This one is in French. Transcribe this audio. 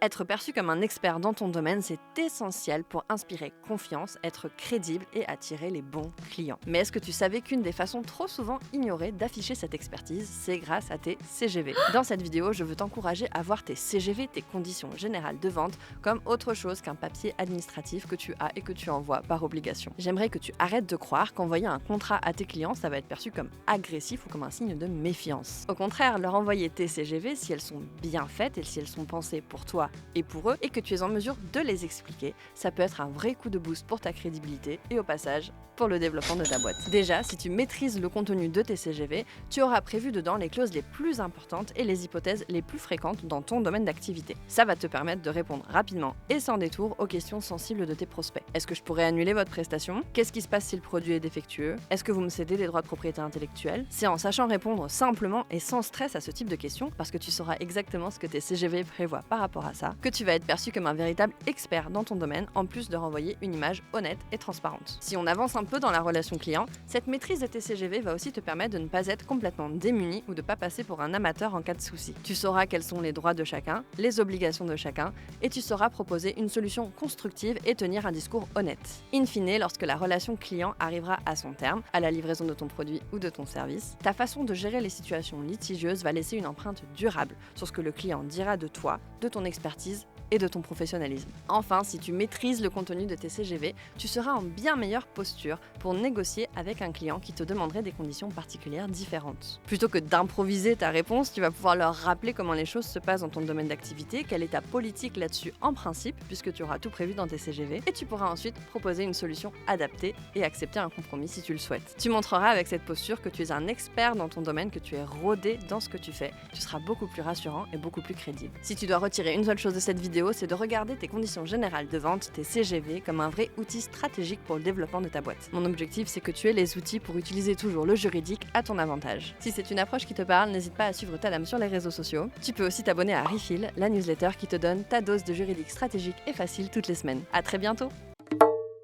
Être perçu comme un expert dans ton domaine, c'est essentiel pour inspirer confiance, être crédible et attirer les bons clients. Mais est-ce que tu savais qu'une des façons trop souvent ignorées d'afficher cette expertise, c'est grâce à tes CGV? Dans cette vidéo, je veux t'encourager à voir tes CGV, tes conditions générales de vente, comme autre chose qu'un papier administratif que tu as et que tu envoies par obligation. J'aimerais que tu arrêtes de croire qu'envoyer un contrat à tes clients, ça va être perçu comme agressif ou comme un signe de méfiance. Au contraire, leur envoyer tes CGV, si elles sont bien faites et si elles sont pensées pour toi et pour eux, et que tu es en mesure de les expliquer, ça peut être un vrai coup de boost pour ta crédibilité et au passage, pour le développement de ta boîte. Déjà, si tu maîtrises le contenu de tes CGV, tu auras prévu dedans les clauses les plus importantes et les hypothèses les plus fréquentes dans ton domaine d'activité. Ça va te permettre de répondre rapidement et sans détour aux questions sensibles de tes prospects. Est-ce que je pourrais annuler votre prestation? Qu'est-ce qui se passe si le produit est défectueux? Est-ce que vous me cédez des droits de propriété intellectuelle? C'est en sachant répondre simplement et sans stress à ce type de questions, parce que tu sauras exactement ce que tes CGV prévoient par rapport à ça, que tu vas être perçu comme un véritable expert dans ton domaine, en plus de renvoyer une image honnête et transparente. Si on avance un peu dans la relation client, cette maîtrise de tes CGV va aussi te permettre de ne pas être complètement démuni ou de ne pas passer pour un amateur en cas de souci. Tu sauras quels sont les droits de chacun, les obligations de chacun, et tu sauras proposer une solution constructive et tenir un discours honnête. In fine, lorsque la relation client arrivera à son terme, à la livraison de ton produit ou de ton service, ta façon de gérer les situations litigieuses va laisser une empreinte durable sur ce que le client dira de toi, de ton expertise et de ton professionnalisme. Enfin, si tu maîtrises le contenu de tes CGV, tu seras en bien meilleure posture pour négocier avec un client qui te demanderait des conditions particulières différentes. Plutôt que d'improviser ta réponse, tu vas pouvoir leur rappeler comment les choses se passent dans ton domaine d'activité, quelle est ta politique là-dessus en principe, puisque tu auras tout prévu dans tes CGV, et tu pourras ensuite proposer une solution adaptée et accepter un compromis si tu le souhaites. Tu montreras avec cette posture que tu es un expert dans ton domaine, que tu es rodé dans ce que tu fais. Tu seras beaucoup plus rassurant et beaucoup plus crédible. Si tu dois retirer une seule chose de cette vidéo, c'est de regarder tes conditions générales de vente, tes CGV, comme un vrai outil stratégique pour le développement de ta boîte. Mon objectif, c'est que tu aies les outils pour utiliser toujours le juridique à ton avantage. Si c'est une approche qui te parle, n'hésite pas à suivre ta dame sur les réseaux sociaux. Tu peux aussi t'abonner à Refill, la newsletter qui te donne ta dose de juridique stratégique et facile toutes les semaines. À très bientôt!